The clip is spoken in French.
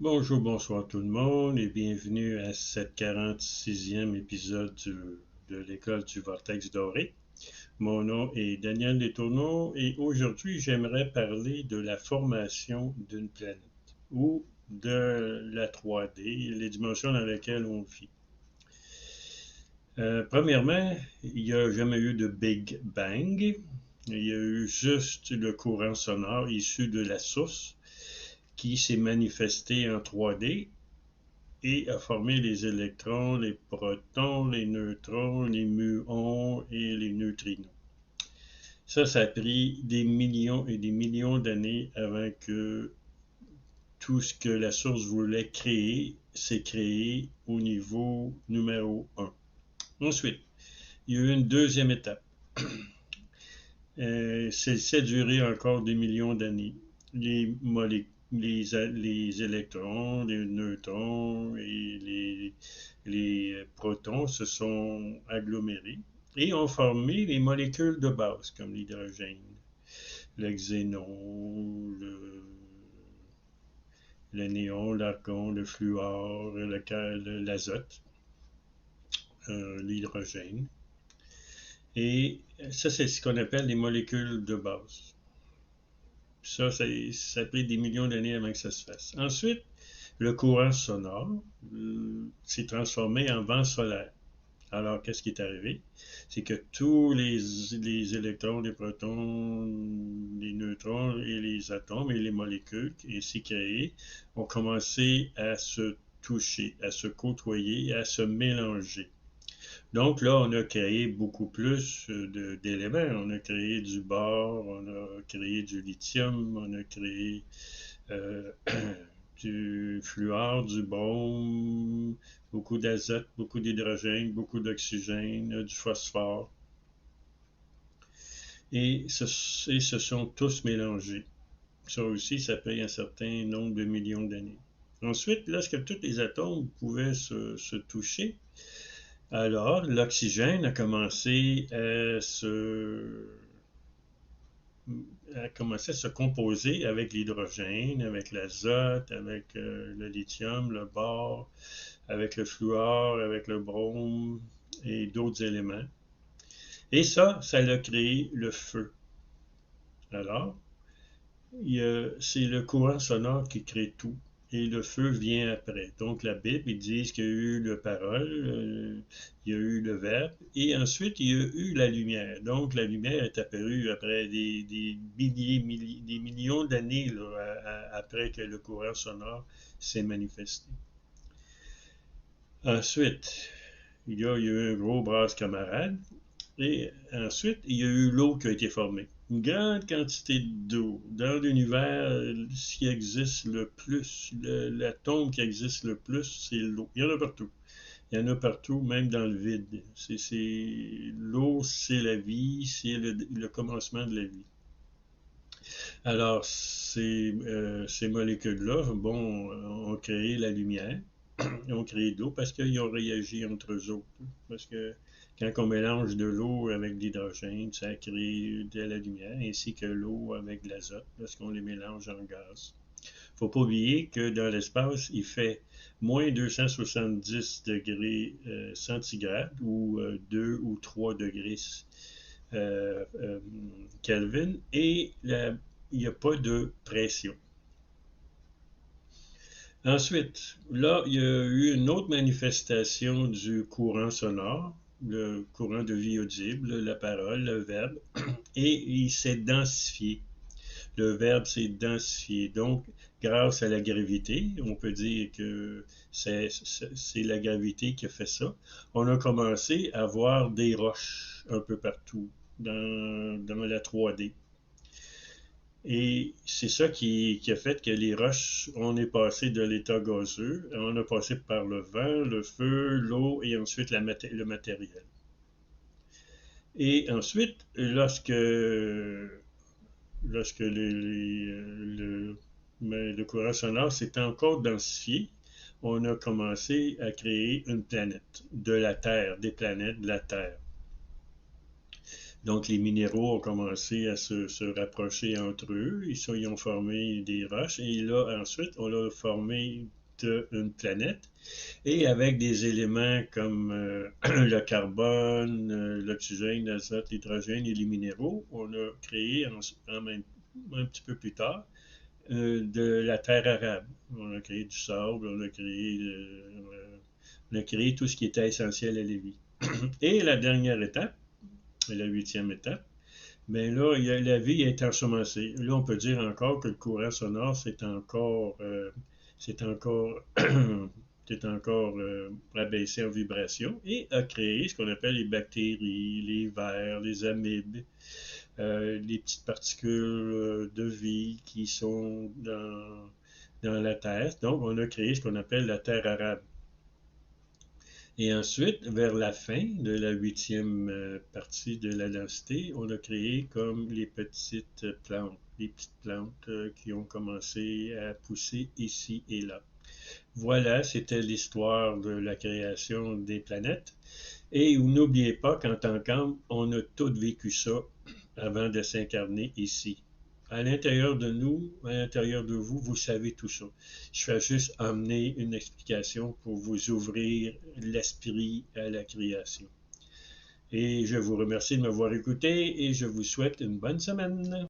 Bonjour, bonsoir tout le monde et bienvenue à cette 46e épisode de l'école du Vortex Doré. Mon nom est Daniel Letourneau et aujourd'hui j'aimerais parler de la formation d'une planète ou de la 3D, les dimensions dans lesquelles on vit. Premièrement, il n'y a jamais eu de Big Bang. Il y a eu juste le courant sonore issu de la source qui s'est manifesté en 3D et a formé les électrons, les protons, les neutrons, les muons et les neutrinos. Ça a pris des millions et des millions d'années avant que tout ce que la source voulait créer s'est créé au niveau numéro un. Ensuite, il y a eu une deuxième étape. Celle-ci a duré encore des millions d'années. Les molécules, les électrons, les neutrons et les protons se sont agglomérés et ont formé les molécules de base comme l'hydrogène, le xénon, le néon, l'argon, le fluor, l'azote, l'hydrogène. Et ça, c'est ce qu'on appelle les molécules de base. Ça a pris des millions d'années avant que ça se fasse. Ensuite, le courant sonore s'est transformé en vent solaire. Alors, qu'est-ce qui est arrivé? C'est que tous les électrons, les protons, les neutrons et les atomes et les molécules ainsi créés ont commencé à se toucher, à se côtoyer, à se mélanger. Donc là, on a créé beaucoup plus d'éléments. On a créé du bore, on a créé du lithium, on a créé euh, du fluor, du brome, beaucoup d'azote, beaucoup d'hydrogène, beaucoup d'oxygène, du phosphore. Et se sont tous mélangés. Ça aussi, ça paye un certain nombre de millions d'années. Ensuite, lorsque tous les atomes pouvaient se toucher, alors l'oxygène a commencé à se composer avec l'hydrogène, avec l'azote, avec le lithium, le bore, avec le fluor, avec le brome et d'autres éléments. Et ça a créé le feu. Alors, c'est le courant sonore qui crée tout. Et le feu vient après. Donc la Bible, ils disent qu'il y a eu la parole, il y a eu le verbe, et ensuite il y a eu la lumière. Donc la lumière est apparue après des milliers, des millions d'années après que le courant sonore s'est manifesté. Ensuite, il y a eu un gros brasse camarade, et ensuite, il y a eu l'eau qui a été formée. Une grande quantité d'eau. Dans l'univers, ce qui existe le plus, l'atome qui existe le plus, c'est l'eau. Il y en a partout. Il y en a partout, même dans le vide. L'eau, c'est la vie, c'est le commencement de la vie. Alors, ces molécules-là, bon, ont créé la lumière, ont créé de l'eau parce qu'ils ont réagi entre eux autres. Parce que quand on mélange de l'eau avec de l'hydrogène, ça crée de la lumière, ainsi que l'eau avec de l'azote, parce qu'on les mélange en gaz. Faut pas oublier que dans l'espace, il fait moins 270 degrés centigrades ou 2 ou 3 degrés euh, euh, Kelvin et il n'y a pas de pression. Ensuite, là, il y a eu une autre manifestation du courant sonore, le courant de vie audible, la parole, le verbe, et il s'est densifié. Le verbe s'est densifié. Donc, grâce à la gravité, on peut dire que c'est la gravité qui a fait ça. On a commencé à voir des roches un peu partout dans la 3D. Et c'est ça qui a fait que les roches, on est passé de l'état gazeux, on a passé par le vent, le feu, l'eau et ensuite le matériel. Et ensuite, lorsque le courant sonore s'est encore densifié, on a commencé à créer une planète de la Terre, des planètes de la Terre. Donc, les minéraux ont commencé à se rapprocher entre eux. Ils ont formé des roches. Et là, ensuite, on a formé une planète. Et avec des éléments comme le carbone, l'oxygène, l'azote, l'hydrogène et les minéraux, on a créé un petit peu plus tard de la terre arabe. On a créé du sable, on a créé tout ce qui était essentiel à la vie. Et la dernière étape, la huitième étape, bien là, la vie est ensemencée. Là, on peut dire encore que le courant sonore, c'est encore, c'est encore abaissé en vibration et a créé ce qu'on appelle les bactéries, les vers, les amibes, les petites particules de vie qui sont dans la Terre. Donc, on a créé ce qu'on appelle la Terre arabe. Et ensuite, vers la fin de la huitième partie de la densité, on a créé comme les petites plantes qui ont commencé à pousser ici et là. Voilà, c'était l'histoire de la création des planètes. Et n'oubliez pas qu'en tant qu'homme, on a tous vécu ça avant de s'incarner ici. À l'intérieur de nous, à l'intérieur de vous, vous savez tout ça. Je vais juste amener une explication pour vous ouvrir l'esprit à la création. Et je vous remercie de m'avoir écouté et je vous souhaite une bonne semaine.